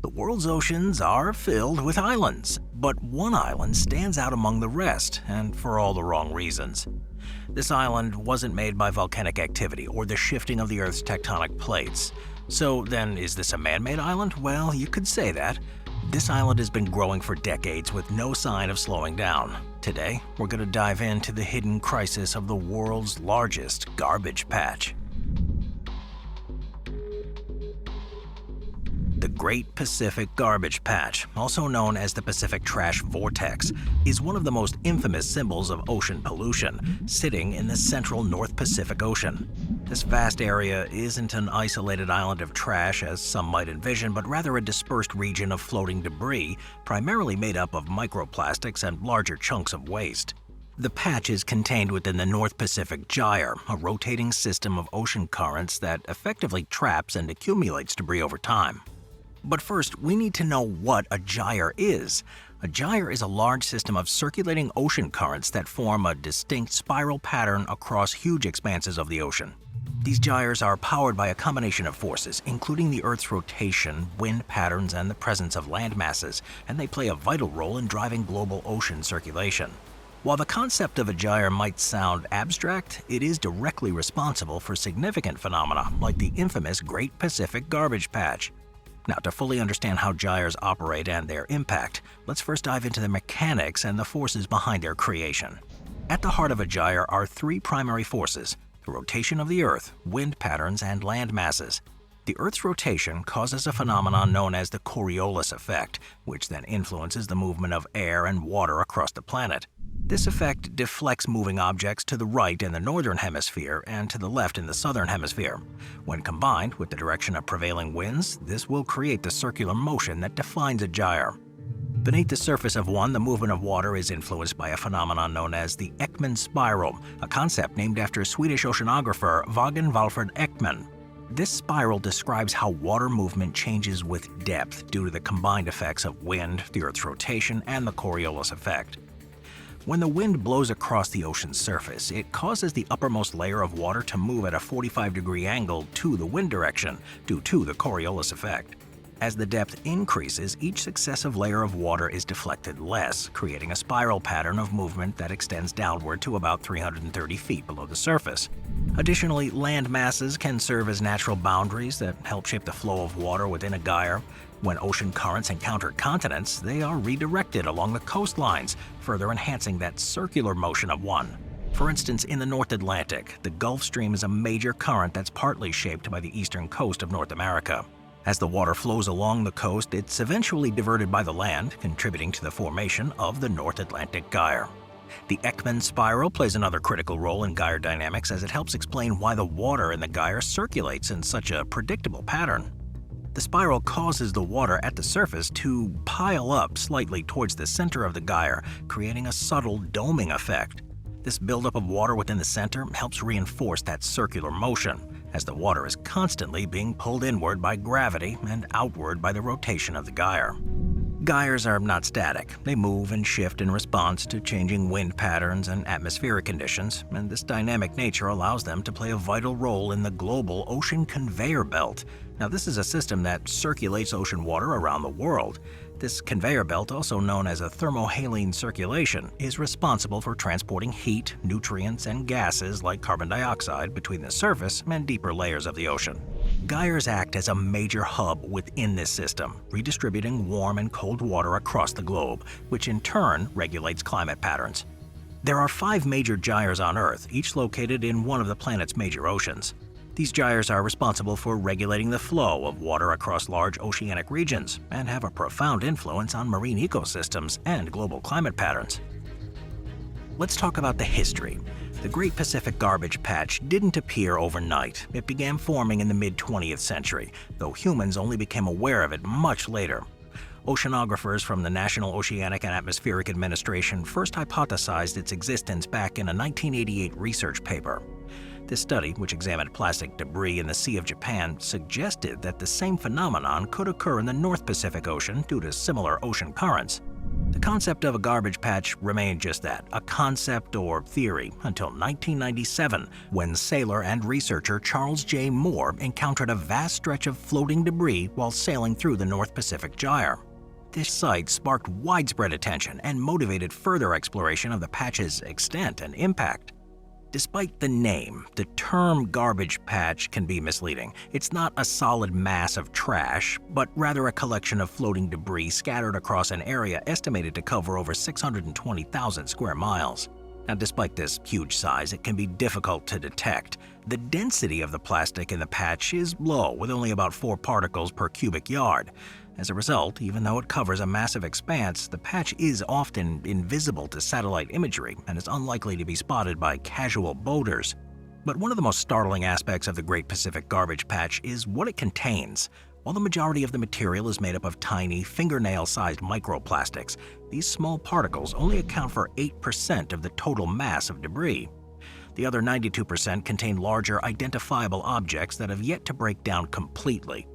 The world's oceans are filled with islands, but one island stands out among the rest, and for all the wrong reasons. This island wasn't made by volcanic activity or the shifting of the Earth's tectonic plates. So then, is this a man-made island? Well, you could say that. This island has been growing for decades with no sign of slowing down. Today, we're going to dive into the hidden crisis of the world's largest garbage patch. The Great Pacific Garbage Patch, also known as the Pacific Trash Vortex, is one of the most infamous symbols of ocean pollution, sitting in the central North Pacific Ocean. This vast area isn't an isolated island of trash as some might envision, but rather a dispersed region of floating debris, primarily made up of microplastics and larger chunks of waste. The patch is contained within the North Pacific Gyre, a rotating system of ocean currents that effectively traps and accumulates debris over time. But first, we need to know what a gyre is. A gyre is a large system of circulating ocean currents that form a distinct spiral pattern across huge expanses of the ocean. These gyres are powered by a combination of forces, including the Earth's rotation, wind patterns, and the presence of land masses, and they play a vital role in driving global ocean circulation. While the concept of a gyre might sound abstract, it is directly responsible for significant phenomena like the infamous Great Pacific Garbage Patch. Now, to fully understand how gyres operate and their impact, let's first dive into the mechanics and the forces behind their creation. At the heart of a gyre are three primary forces: the rotation of the Earth, wind patterns, and land masses. The Earth's rotation causes a phenomenon known as the Coriolis effect, which then influences the movement of air and water across the planet. This effect deflects moving objects to the right in the northern hemisphere and to the left in the southern hemisphere. When combined with the direction of prevailing winds, this will create the circular motion that defines a gyre. Beneath the surface of one, the movement of water is influenced by a phenomenon known as the Ekman spiral, a concept named after Swedish oceanographer Vagen Valfrid Ekman. This spiral describes how water movement changes with depth due to the combined effects of wind, the Earth's rotation, and the Coriolis effect. When the wind blows across the ocean's surface, it causes the uppermost layer of water to move at a 45-degree angle to the wind direction due to the Coriolis effect. As the depth increases, each successive layer of water is deflected less, creating a spiral pattern of movement that extends downward to about 330 feet below the surface. Additionally, land masses can serve as natural boundaries that help shape the flow of water within a gyre. When ocean currents encounter continents, they are redirected along the coastlines, further enhancing that circular motion of one. For instance, in the North Atlantic, the Gulf Stream is a major current that's partly shaped by the eastern coast of North America. As the water flows along the coast, it's eventually diverted by the land, contributing to the formation of the North Atlantic Gyre. The Ekman spiral plays another critical role in gyre dynamics as it helps explain why the water in the gyre circulates in such a predictable pattern. The spiral causes the water at the surface to pile up slightly towards the center of the gyre, creating a subtle doming effect. This buildup of water within the center helps reinforce that circular motion, as the water is constantly being pulled inward by gravity and outward by the rotation of the gyre. Gyres are not static. They move and shift in response to changing wind patterns and atmospheric conditions, and this dynamic nature allows them to play a vital role in the global ocean conveyor belt. Now, this is a system that circulates ocean water around the world. This conveyor belt, also known as a thermohaline circulation, is responsible for transporting heat, nutrients, and gases like carbon dioxide between the surface and deeper layers of the ocean. Gyres act as a major hub within this system, redistributing warm and cold water across the globe, which in turn regulates climate patterns. There are 5 major gyres on Earth, each located in one of the planet's major oceans. These gyres are responsible for regulating the flow of water across large oceanic regions and have a profound influence on marine ecosystems and global climate patterns. Let's talk about the history. The Great Pacific Garbage Patch didn't appear overnight. It began forming in the mid-20th century, though humans only became aware of it much later. Oceanographers from the National Oceanic and Atmospheric Administration first hypothesized its existence back in a 1988 research paper. This study, which examined plastic debris in the Sea of Japan, suggested that the same phenomenon could occur in the North Pacific Ocean due to similar ocean currents. The concept of a garbage patch remained just that, a concept or theory, until 1997, when sailor and researcher Charles J. Moore encountered a vast stretch of floating debris while sailing through the North Pacific Gyre. This sight sparked widespread attention and motivated further exploration of the patch's extent and impact. Despite the name, the term garbage patch can be misleading. It's not a solid mass of trash, but rather a collection of floating debris scattered across an area estimated to cover over 620,000 square miles. Now, despite this huge size, it can be difficult to detect. The density of the plastic in the patch is low, with only about 4 particles per cubic yard. As a result, even though it covers a massive expanse, the patch is often invisible to satellite imagery and is unlikely to be spotted by casual boaters. But one of the most startling aspects of the Great Pacific Garbage Patch is what it contains. While the majority of the material is made up of tiny, fingernail-sized microplastics, these small particles only account for 8% of the total mass of debris. The other 92% contain larger, identifiable objects that have yet to break down completely.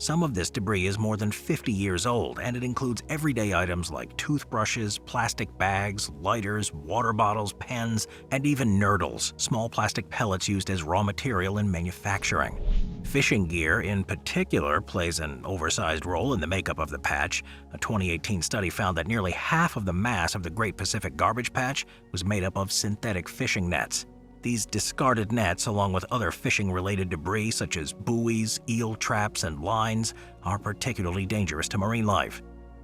Some of this debris is more than 50 years old, and it includes everyday items like toothbrushes, plastic bags, lighters, water bottles, pens, and even nurdles, small plastic pellets used as raw material in manufacturing. Fishing gear, in particular, plays an oversized role in the makeup of the patch. A 2018 study found that nearly half of the mass of the Great Pacific Garbage Patch was made up of synthetic fishing nets. These discarded nets, along with other fishing-related debris such as buoys, eel traps, and lines, are particularly dangerous to marine life.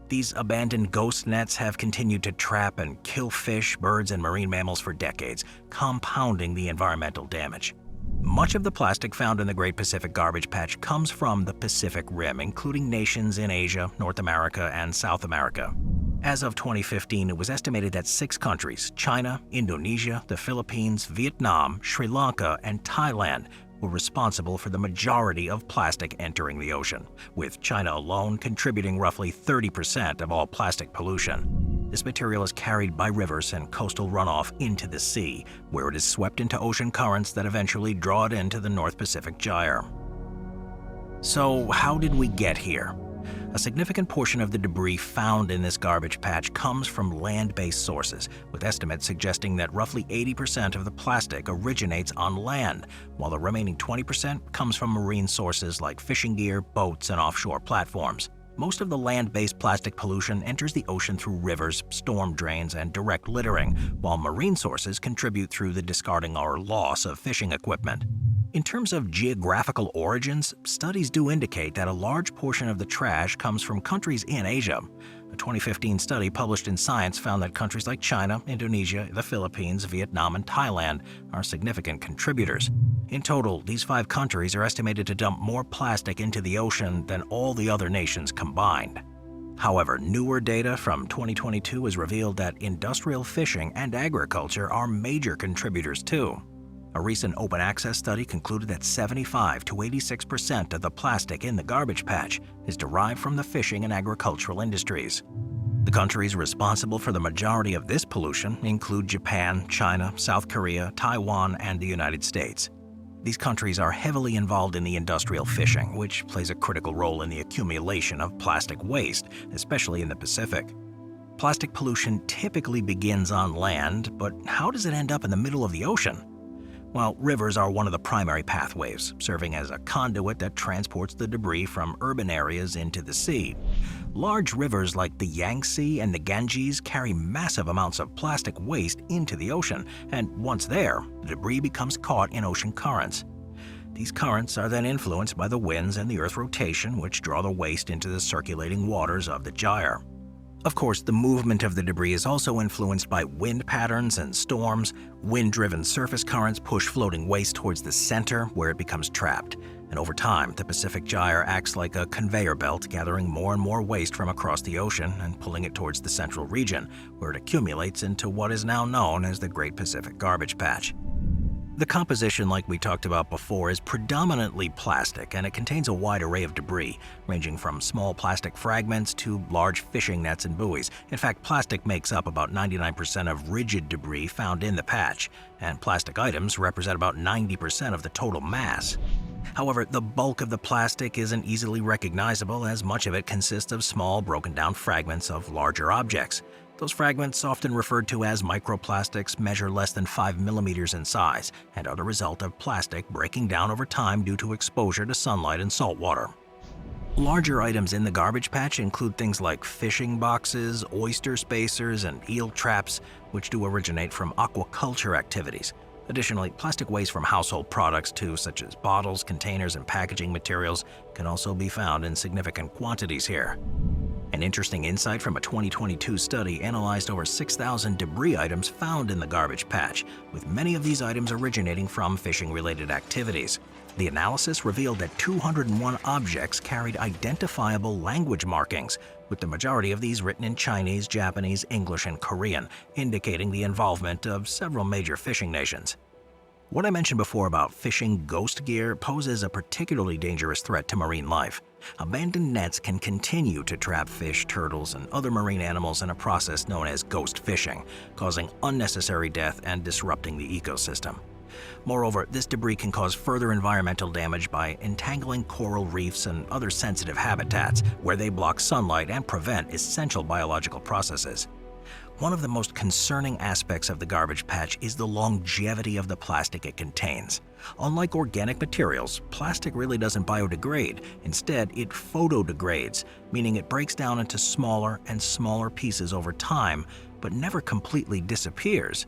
These abandoned ghost nets have continued to trap and kill fish, birds, and marine mammals for decades, compounding the environmental damage. Much of the plastic found in the Great Pacific Garbage Patch comes from the Pacific Rim, including nations in Asia, North America, and South America. As of 2015, it was estimated that 6 countries, China, Indonesia, the Philippines, Vietnam, Sri Lanka, and Thailand, were responsible for the majority of plastic entering the ocean, with China alone contributing roughly 30% of all plastic pollution. This material is carried by rivers and coastal runoff into the sea, where it is swept into ocean currents that eventually draw it into the North Pacific Gyre. So, how did we get here? A significant portion of the debris found in this garbage patch comes from land-based sources, with estimates suggesting that roughly 80% of the plastic originates on land, while the remaining 20% comes from marine sources like fishing gear, boats, and offshore platforms. Most of the land-based plastic pollution enters the ocean through rivers, storm drains, and direct littering, while marine sources contribute through the discarding or loss of fishing equipment. In terms of geographical origins, studies do indicate that a large portion of the trash comes from countries in Asia. A 2015 study published in Science found that countries like China, Indonesia, the Philippines, Vietnam, and Thailand are significant contributors. In total, these 5 countries are estimated to dump more plastic into the ocean than all the other nations combined. However, newer data from 2022 has revealed that industrial fishing and agriculture are major contributors too. A recent open access study concluded that 75 to 86% of the plastic in the garbage patch is derived from the fishing and agricultural industries. The countries responsible for the majority of this pollution include Japan, China, South Korea, Taiwan, and the United States. These countries are heavily involved in the industrial fishing, which plays a critical role in the accumulation of plastic waste, especially in the Pacific. Plastic pollution typically begins on land, but how does it end up in the middle of the ocean? Well, rivers are one of the primary pathways, serving as a conduit that transports the debris from urban areas into the sea. Large rivers like the Yangtze and the Ganges carry massive amounts of plastic waste into the ocean, and once there, the debris becomes caught in ocean currents. These currents are then influenced by the winds and the Earth's rotation, which draw the waste into the circulating waters of the gyre. Of course, the movement of the debris is also influenced by wind patterns and storms. Wind-driven surface currents push floating waste towards the center, where it becomes trapped. And over time, the Pacific Gyre acts like a conveyor belt, gathering more and more waste from across the ocean and pulling it towards the central region, where it accumulates into what is now known as the Great Pacific Garbage Patch. The composition, like we talked about before, is predominantly plastic, and it contains a wide array of debris, ranging from small plastic fragments to large fishing nets and buoys. In fact, plastic makes up about 99% of rigid debris found in the patch, and plastic items represent about 90% of the total mass. However, the bulk of the plastic isn't easily recognizable as much of it consists of small, broken-down fragments of larger objects. Those fragments, often referred to as microplastics, measure less than 5 millimeters in size and are the result of plastic breaking down over time due to exposure to sunlight and salt water. Larger items in the garbage patch include things like fishing boxes, oyster spacers, and eel traps, which do originate from aquaculture activities. Additionally, plastic waste from household products too, such as bottles, containers, and packaging materials, can also be found in significant quantities here. An interesting insight from a 2022 study analyzed over 6,000 debris items found in the garbage patch, with many of these items originating from fishing-related activities. The analysis revealed that 201 objects carried identifiable language markings, with the majority of these written in Chinese, Japanese, English, and Korean, indicating the involvement of several major fishing nations. What I mentioned before about fishing ghost gear poses a particularly dangerous threat to marine life. Abandoned nets can continue to trap fish, turtles, and other marine animals in a process known as ghost fishing, causing unnecessary death and disrupting the ecosystem. Moreover, this debris can cause further environmental damage by entangling coral reefs and other sensitive habitats where they block sunlight and prevent essential biological processes. One of the most concerning aspects of the garbage patch is the longevity of the plastic it contains. Unlike organic materials, plastic really doesn't biodegrade. Instead, it photodegrades, meaning it breaks down into smaller and smaller pieces over time, but never completely disappears.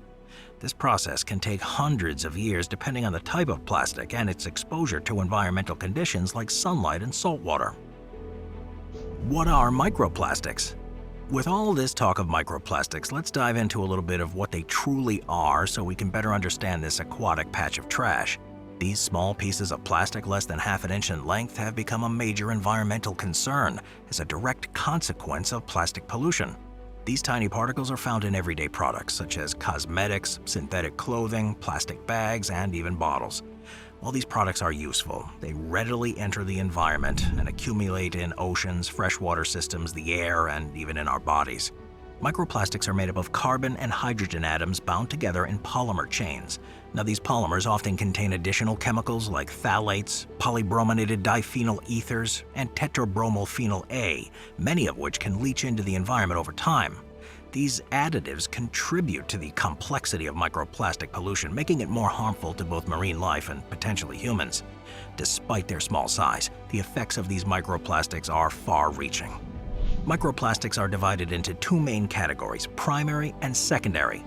This process can take hundreds of years depending on the type of plastic and its exposure to environmental conditions like sunlight and salt water. What are microplastics? With all this talk of microplastics, let's dive into a little bit of what they truly are so we can better understand this aquatic patch of trash. These small pieces of plastic less than half an inch in length have become a major environmental concern as a direct consequence of plastic pollution. These tiny particles are found in everyday products such as cosmetics, synthetic clothing, plastic bags, and even bottles. While these products are useful, they readily enter the environment and accumulate in oceans, freshwater systems, the air, and even in our bodies. Microplastics are made up of carbon and hydrogen atoms bound together in polymer chains. Now, these polymers often contain additional chemicals like phthalates, polybrominated diphenyl ethers, and tetrabromophenyl A, many of which can leach into the environment over time. These additives contribute to the complexity of microplastic pollution, making it more harmful to both marine life and potentially humans. Despite their small size, the effects of these microplastics are far-reaching. Microplastics are divided into two main categories, primary and secondary.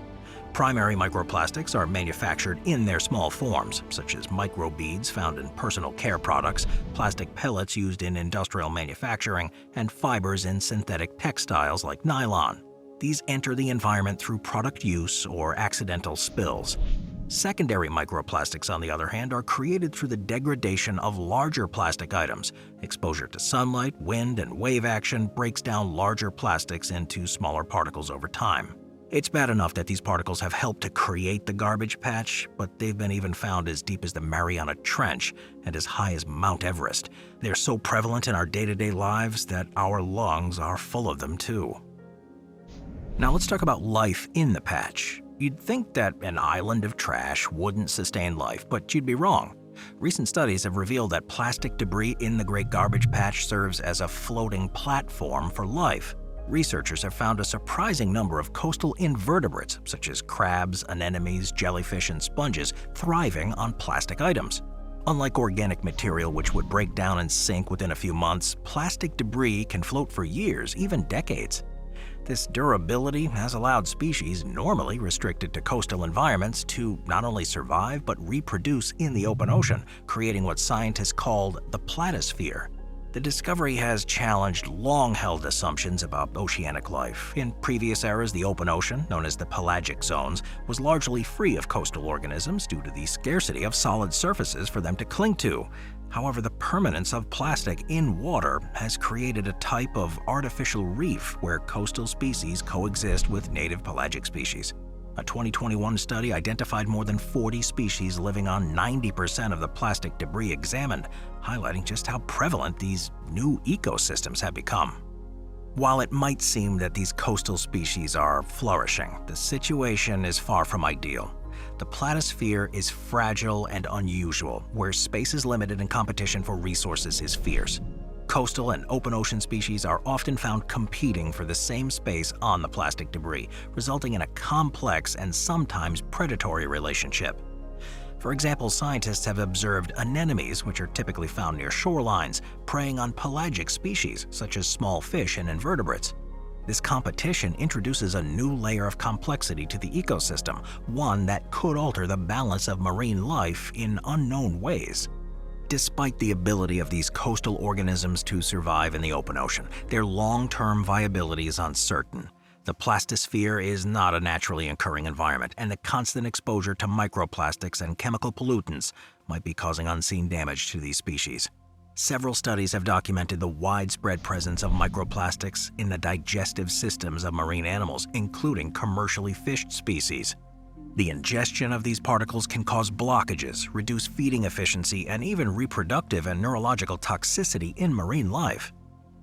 Primary microplastics are manufactured in their small forms, such as microbeads found in personal care products, plastic pellets used in industrial manufacturing, and fibers in synthetic textiles like nylon. These enter the environment through product use or accidental spills. Secondary microplastics, on the other hand, are created through the degradation of larger plastic items. Exposure to sunlight, wind, and wave action breaks down larger plastics into smaller particles over time. It's bad enough that these particles have helped to create the garbage patch, but they've been even found as deep as the Mariana Trench and as high as Mount Everest. They're so prevalent in our day-to-day lives that our lungs are full of them too. Now let's talk about life in the patch. You'd think that an island of trash wouldn't sustain life, but you'd be wrong. Recent studies have revealed that plastic debris in the Great Garbage Patch serves as a floating platform for life. Researchers have found a surprising number of coastal invertebrates, such as crabs, anemones, jellyfish, and sponges, thriving on plastic items. Unlike organic material, which would break down and sink within a few months, plastic debris can float for years, even decades. This durability has allowed species normally restricted to coastal environments to not only survive but reproduce in the open ocean, creating what scientists called the planisphere. The discovery has challenged long-held assumptions about oceanic life. In previous eras, the open ocean, known as the pelagic zones, was largely free of coastal organisms due to the scarcity of solid surfaces for them to cling to. However, the permanence of plastic in water has created a type of artificial reef where coastal species coexist with native pelagic species. A 2021 study identified more than 40 species living on 90% of the plastic debris examined, highlighting just how prevalent these new ecosystems have become. While it might seem that these coastal species are flourishing, the situation is far from ideal. The planisphere is fragile and unusual, where space is limited and competition for resources is fierce. Coastal and open ocean species are often found competing for the same space on the plastic debris, resulting in a complex and sometimes predatory relationship. For example, scientists have observed anemones, which are typically found near shorelines, preying on pelagic species such as small fish and invertebrates. This competition introduces a new layer of complexity to the ecosystem, one that could alter the balance of marine life in unknown ways. Despite the ability of these coastal organisms to survive in the open ocean, their long-term viability is uncertain. The plastisphere is not a naturally occurring environment, and the constant exposure to microplastics and chemical pollutants might be causing unseen damage to these species. Several studies have documented the widespread presence of microplastics in the digestive systems of marine animals, including commercially fished species. The ingestion of these particles can cause blockages, reduce feeding efficiency, and even reproductive and neurological toxicity in marine life.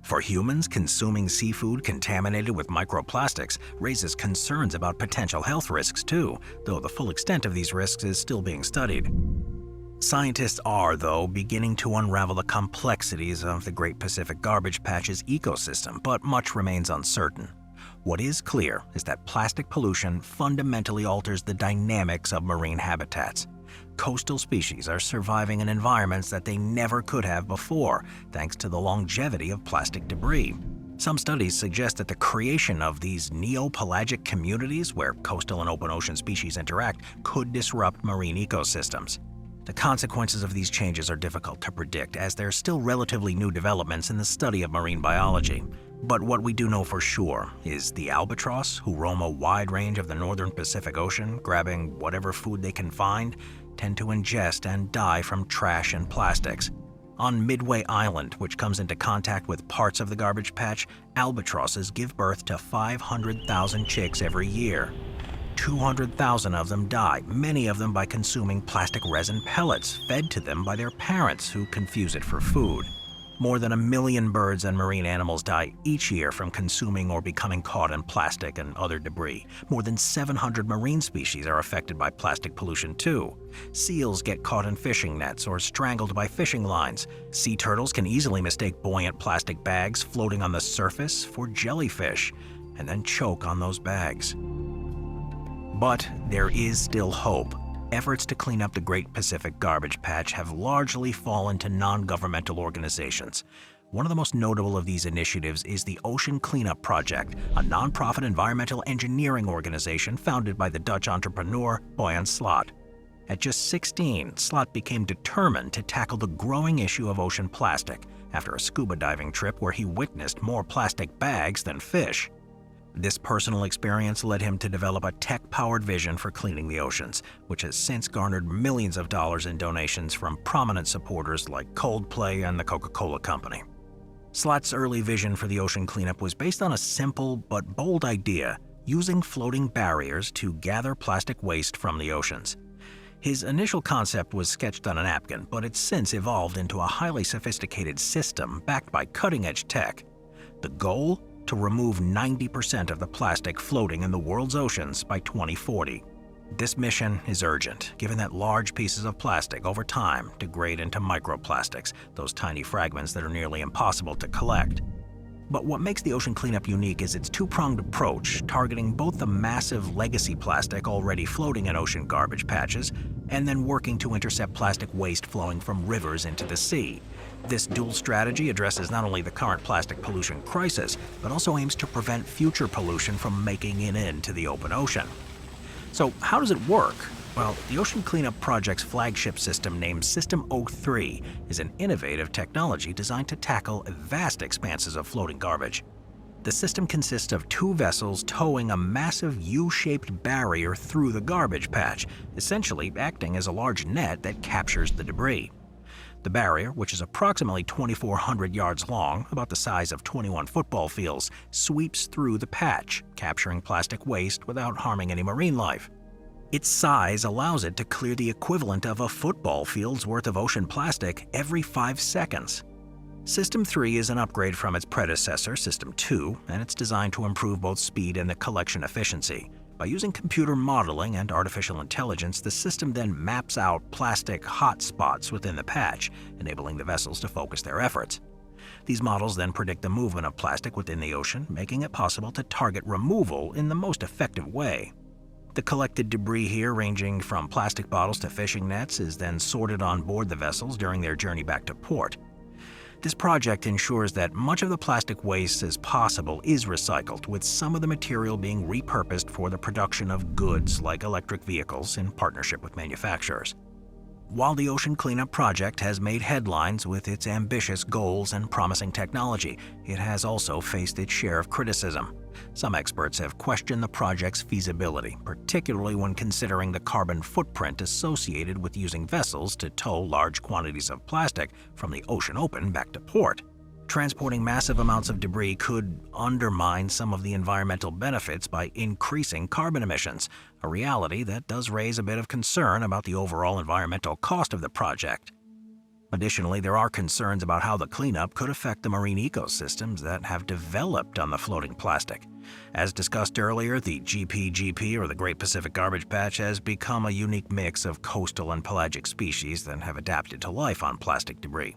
For humans, consuming seafood contaminated with microplastics raises concerns about potential health risks too, though the full extent of these risks is still being studied. Scientists are, though, beginning to unravel the complexities of the Great Pacific Garbage Patch's ecosystem, but much remains uncertain. What is clear is that plastic pollution fundamentally alters the dynamics of marine habitats. Coastal species are surviving in environments that they never could have before, thanks to the longevity of plastic debris. Some studies suggest that the creation of these neo-pelagic communities where coastal and open ocean species interact could disrupt marine ecosystems. The consequences of these changes are difficult to predict, as there are still relatively new developments in the study of marine biology. But what we do know for sure is the albatross, who roam a wide range of the northern Pacific Ocean, grabbing whatever food they can find, tend to ingest and die from trash and plastics. On Midway Island, which comes into contact with parts of the garbage patch, albatrosses give birth to 500,000 chicks every year. 200,000 of them die, many of them by consuming plastic resin pellets fed to them by their parents, who confuse it for food. More than 1 million birds and marine animals die each year from consuming or becoming caught in plastic and other debris. More than 700 marine species are affected by plastic pollution too. Seals get caught in fishing nets or strangled by fishing lines. Sea turtles can easily mistake buoyant plastic bags floating on the surface for jellyfish, and then choke on those bags. But there is still hope. Efforts to clean up the Great Pacific Garbage Patch have largely fallen to non-governmental organizations. One of the most notable of these initiatives is the Ocean Cleanup Project, a non-profit environmental engineering organization founded by the Dutch entrepreneur Boyan Slat. At just 16, Slat became determined to tackle the growing issue of ocean plastic after a scuba diving trip where he witnessed more plastic bags than fish. This personal experience led him to develop a tech-powered vision for cleaning the oceans, which has since garnered millions of dollars in donations from prominent supporters like Coldplay and the Coca-Cola Company. Slat's early vision for the ocean cleanup was based on a simple but bold idea: using floating barriers to gather plastic waste from the oceans. His initial concept was sketched on a napkin, but it's since evolved into a highly sophisticated system backed by cutting-edge tech. The goal? To remove 90% of the plastic floating in the world's oceans by 2040. This mission is urgent, given that large pieces of plastic over time degrade into microplastics, those tiny fragments that are nearly impossible to collect. But what makes the ocean cleanup unique is its two-pronged approach, targeting both the massive legacy plastic already floating in ocean garbage patches, and then working to intercept plastic waste flowing from rivers into the sea. This dual strategy addresses not only the current plastic pollution crisis, but also aims to prevent future pollution from making it into the open ocean. So how does it work? Well, the Ocean Cleanup Project's flagship system, named System 03, is an innovative technology designed to tackle vast expanses of floating garbage. The system consists of 2 vessels towing a massive U-shaped barrier through the garbage patch, essentially acting as a large net that captures the debris. The barrier, which is approximately 2,400 yards long, about the size of 21 football fields, sweeps through the patch, capturing plastic waste without harming any marine life. Its size allows it to clear the equivalent of a football field's worth of ocean plastic every 5 seconds. System 3 is an upgrade from its predecessor, System 2, and it's designed to improve both speed and the collection efficiency. By using computer modeling and artificial intelligence, the system then maps out plastic hotspots within the patch, enabling the vessels to focus their efforts. These models then predict the movement of plastic within the ocean, making it possible to target removal in the most effective way. The collected debris here, ranging from plastic bottles to fishing nets, is then sorted on board the vessels during their journey back to port. This project ensures that much of the plastic waste as possible is recycled, with some of the material being repurposed for the production of goods like electric vehicles in partnership with manufacturers. While the Ocean Cleanup Project has made headlines with its ambitious goals and promising technology, it has also faced its share of criticism. Some experts have questioned the project's feasibility, particularly when considering the carbon footprint associated with using vessels to tow large quantities of plastic from the ocean open back to port. Transporting massive amounts of debris could undermine some of the environmental benefits by increasing carbon emissions, a reality that does raise a bit of concern about the overall environmental cost of the project. Additionally, there are concerns about how the cleanup could affect the marine ecosystems that have developed on the floating plastic. As discussed earlier, the GPGP, or the Great Pacific Garbage Patch, has become a unique mix of coastal and pelagic species that have adapted to life on plastic debris.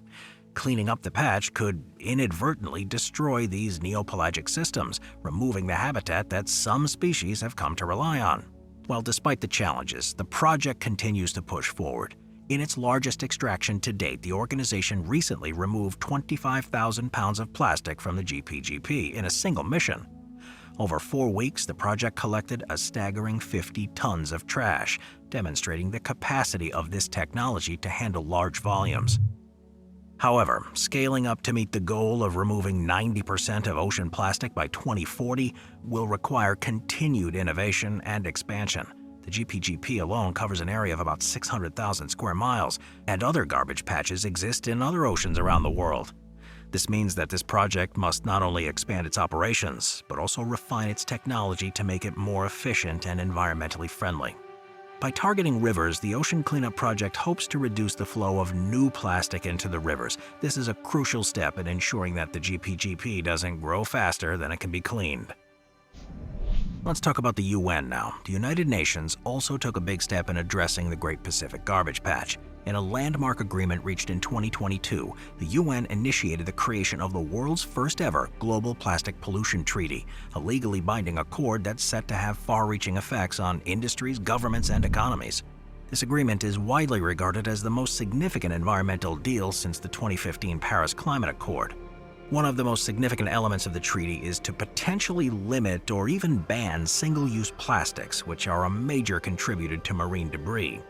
Cleaning up the patch could inadvertently destroy these neopelagic systems, removing the habitat that some species have come to rely on. Well, despite the challenges, the project continues to push forward. In its largest extraction to date, the organization recently removed 25,000 pounds of plastic from the GPGP in a single mission. Over 4 weeks, the project collected a staggering 50 tons of trash, demonstrating the capacity of this technology to handle large volumes. However, scaling up to meet the goal of removing 90% of ocean plastic by 2040 will require continued innovation and expansion. The GPGP alone covers an area of about 600,000 square miles, and other garbage patches exist in other oceans around the world. This means that this project must not only expand its operations, but also refine its technology to make it more efficient and environmentally friendly. By targeting rivers, the Ocean Cleanup Project hopes to reduce the flow of new plastic into the rivers. This is a crucial step in ensuring that the GPGP doesn't grow faster than it can be cleaned. Let's talk about the UN now. The United Nations also took a big step in addressing the Great Pacific Garbage Patch. In a landmark agreement reached in 2022, the UN initiated the creation of the world's first ever Global Plastic Pollution Treaty, a legally binding accord that's set to have far-reaching effects on industries, governments, and economies. This agreement is widely regarded as the most significant environmental deal since the 2015 Paris Climate Accord. One of the most significant elements of the treaty is to potentially limit or even ban single-use plastics, which are a major contributor to marine debris.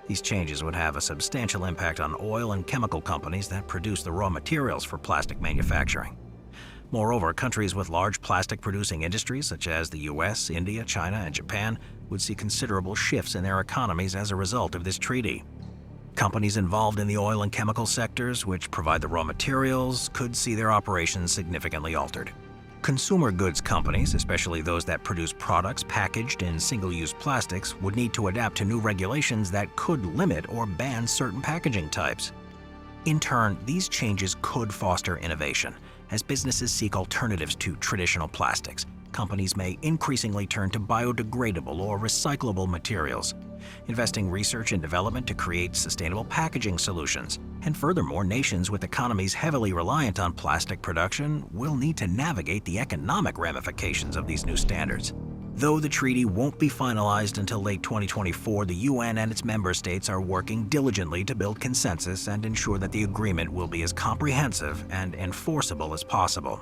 These changes would have a substantial impact on oil and chemical companies that produce the raw materials for plastic manufacturing. Moreover, countries with large plastic-producing industries such as the US, India, China, and Japan would see considerable shifts in their economies as a result of this treaty. Companies involved in the oil and chemical sectors, which provide the raw materials, could see their operations significantly altered. Consumer goods companies, especially those that produce products packaged in single-use plastics, would need to adapt to new regulations that could limit or ban certain packaging types. In turn, these changes could foster innovation. As businesses seek alternatives to traditional plastics, companies may increasingly turn to biodegradable or recyclable materials, investing research and development to create sustainable packaging solutions. And furthermore, nations with economies heavily reliant on plastic production will need to navigate the economic ramifications of these new standards. Though the treaty won't be finalized until late 2024, the UN and its member states are working diligently to build consensus and ensure that the agreement will be as comprehensive and enforceable as possible.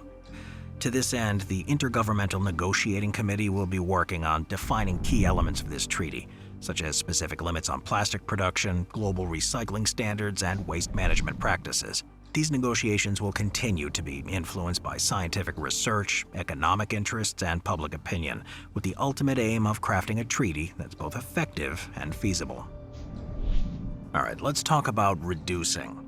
To this end, the Intergovernmental Negotiating Committee will be working on defining key elements of this treaty, such as specific limits on plastic production, global recycling standards, and waste management practices. These negotiations will continue to be influenced by scientific research, economic interests, and public opinion, with the ultimate aim of crafting a treaty that's both effective and feasible. All right, let's talk about reducing.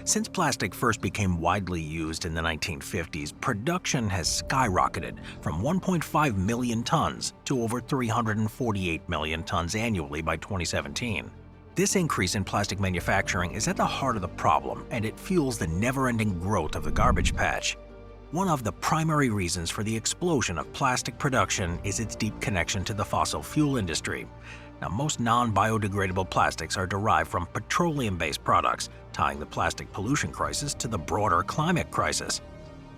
Since plastic first became widely used in the 1950s, production has skyrocketed from 1.5 million tons to over 348 million tons annually by 2017. This increase in plastic manufacturing is at the heart of the problem, and it fuels the never-ending growth of the garbage patch. One of the primary reasons for the explosion of plastic production is its deep connection to the fossil fuel industry. Now, most non-biodegradable plastics are derived from petroleum-based products, tying the plastic pollution crisis to the broader climate crisis.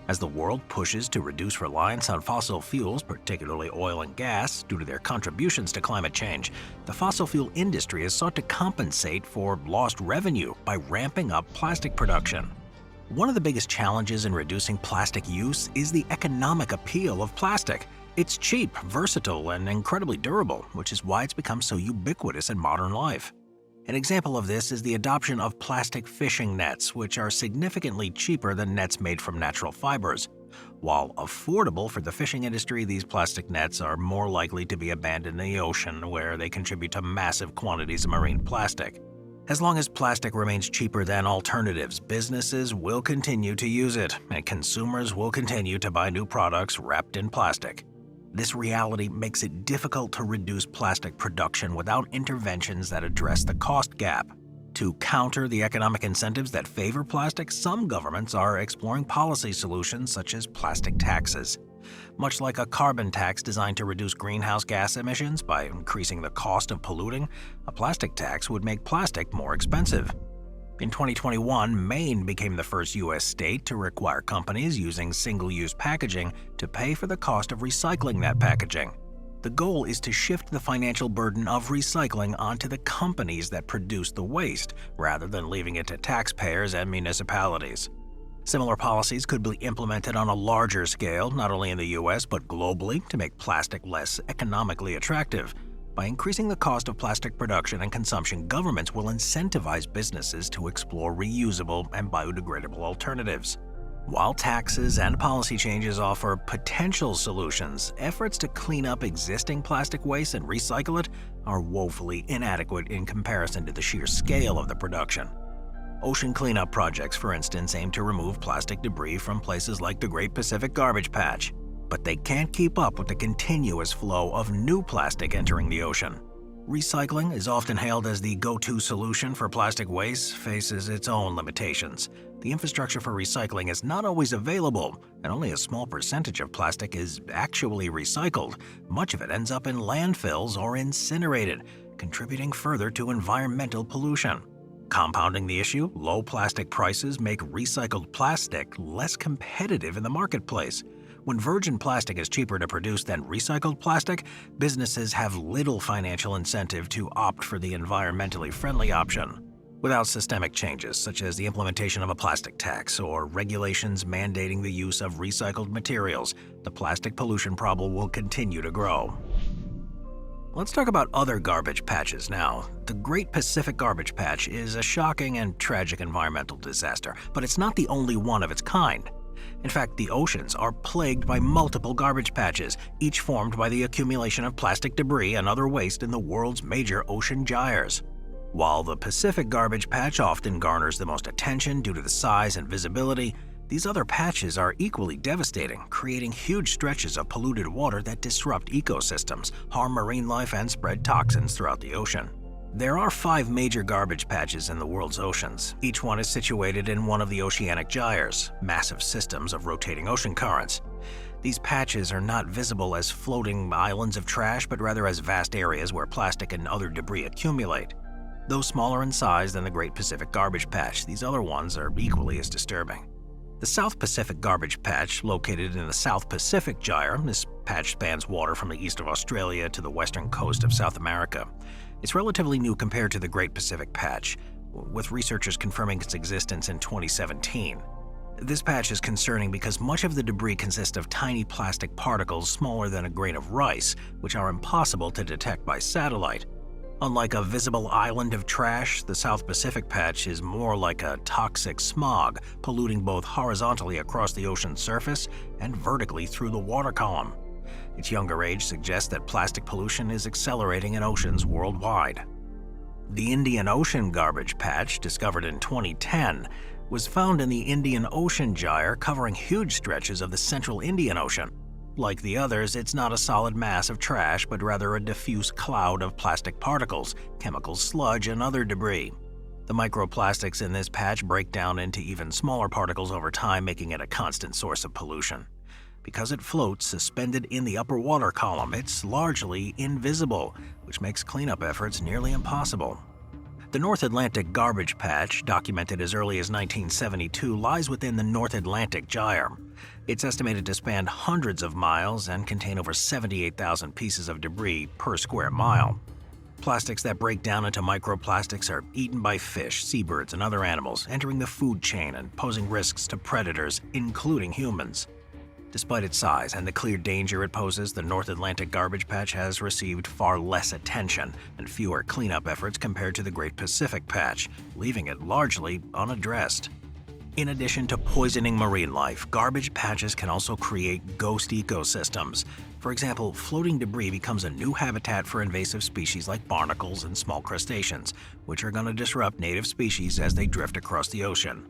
As the world pushes to reduce reliance on fossil fuels, particularly oil and gas, due to their contributions to climate change, the fossil fuel industry has sought to compensate for lost revenue by ramping up plastic production. One of the biggest challenges in reducing plastic use is the economic appeal of plastic. It's cheap, versatile, and incredibly durable, which is why it's become so ubiquitous in modern life. An example of this is the adoption of plastic fishing nets, which are significantly cheaper than nets made from natural fibers. While affordable for the fishing industry, these plastic nets are more likely to be abandoned in the ocean, where they contribute to massive quantities of marine plastic. As long as plastic remains cheaper than alternatives, businesses will continue to use it, and consumers will continue to buy new products wrapped in plastic. This reality makes it difficult to reduce plastic production without interventions that address the cost gap. To counter the economic incentives that favor plastic, some governments are exploring policy solutions such as plastic taxes. Much like a carbon tax designed to reduce greenhouse gas emissions by increasing the cost of polluting, a plastic tax would make plastic more expensive. In 2021, Maine became the first U.S. state to require companies using single-use packaging to pay for the cost of recycling that packaging. The goal is to shift the financial burden of recycling onto the companies that produce the waste, rather than leaving it to taxpayers and municipalities. Similar policies could be implemented on a larger scale, not only in the U.S. but globally, to make plastic less economically attractive. By increasing the cost of plastic production and consumption, governments will incentivize businesses to explore reusable and biodegradable alternatives. While taxes and policy changes offer potential solutions, efforts to clean up existing plastic waste and recycle it are woefully inadequate in comparison to the sheer scale of the production. Ocean cleanup projects, for instance, aim to remove plastic debris from places like the Great Pacific Garbage Patch, but they can't keep up with the continuous flow of new plastic entering the ocean. Recycling is often hailed as the go-to solution for plastic waste, faces its own limitations. The infrastructure for recycling is not always available, and only a small percentage of plastic is actually recycled. Much of it ends up in landfills or incinerated, contributing further to environmental pollution. Compounding the issue, low plastic prices make recycled plastic less competitive in the marketplace. When virgin plastic is cheaper to produce than recycled plastic, businesses have little financial incentive to opt for the environmentally friendly option. Without systemic changes, such as the implementation of a plastic tax or regulations mandating the use of recycled materials, the plastic pollution problem will continue to grow. Let's talk about other garbage patches now. The Great Pacific Garbage Patch is a shocking and tragic environmental disaster, but it's not the only one of its kind. In fact, the oceans are plagued by multiple garbage patches, each formed by the accumulation of plastic debris and other waste in the world's major ocean gyres. While the Pacific Garbage Patch often garners the most attention due to the size and visibility, these other patches are equally devastating, creating huge stretches of polluted water that disrupt ecosystems, harm marine life, and spread toxins throughout the ocean. There are 5 major garbage patches in the world's oceans. Each one is situated in one of the oceanic gyres, massive systems of rotating ocean currents. These patches are not visible as floating islands of trash, but rather as vast areas where plastic and other debris accumulate. Though smaller in size than the Great Pacific Garbage Patch, these other ones are equally as disturbing. The South Pacific Garbage Patch, located in the South Pacific Gyre, this patch spans water from the east of Australia to the western coast of South America. It's relatively new compared to the Great Pacific Patch, with researchers confirming its existence in 2017. This patch is concerning because much of the debris consists of tiny plastic particles smaller than a grain of rice, which are impossible to detect by satellite. Unlike a visible island of trash, the South Pacific Patch is more like a toxic smog, polluting both horizontally across the ocean's surface and vertically through the water column. Its younger age suggests that plastic pollution is accelerating in oceans worldwide. The Indian Ocean Garbage Patch, discovered in 2010, was found in the Indian Ocean Gyre, covering huge stretches of the central Indian Ocean. Like the others, it's not a solid mass of trash, but rather a diffuse cloud of plastic particles, chemical sludge, and other debris. The microplastics in this patch break down into even smaller particles over time, making it a constant source of pollution. Because it floats suspended in the upper water column, it's largely invisible, which makes cleanup efforts nearly impossible. The North Atlantic garbage patch, documented as early as 1972, lies within the North Atlantic Gyre. It's estimated to span hundreds of miles and contain over 78,000 pieces of debris per square mile. Plastics that break down into microplastics are eaten by fish, seabirds, and other animals, entering the food chain and posing risks to predators, including humans. Despite its size and the clear danger it poses, the North Atlantic garbage patch has received far less attention and fewer cleanup efforts compared to the Great Pacific Patch, leaving it largely unaddressed. In addition to poisoning marine life, garbage patches can also create ghost ecosystems. For example, floating debris becomes a new habitat for invasive species like barnacles and small crustaceans, which are going to disrupt native species as they drift across the ocean.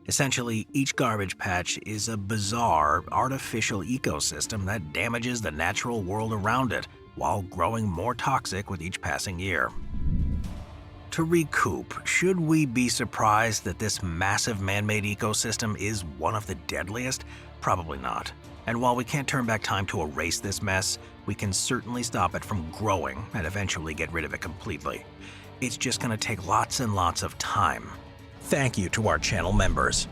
Essentially, each garbage patch is a bizarre, artificial ecosystem that damages the natural world around it, while growing more toxic with each passing year. To recoup, should we be surprised that this massive man-made ecosystem is one of the deadliest? Probably not. And while we can't turn back time to erase this mess, we can certainly stop it from growing and eventually get rid of it completely. It's just going to take lots and lots of time. Thank you to our channel members.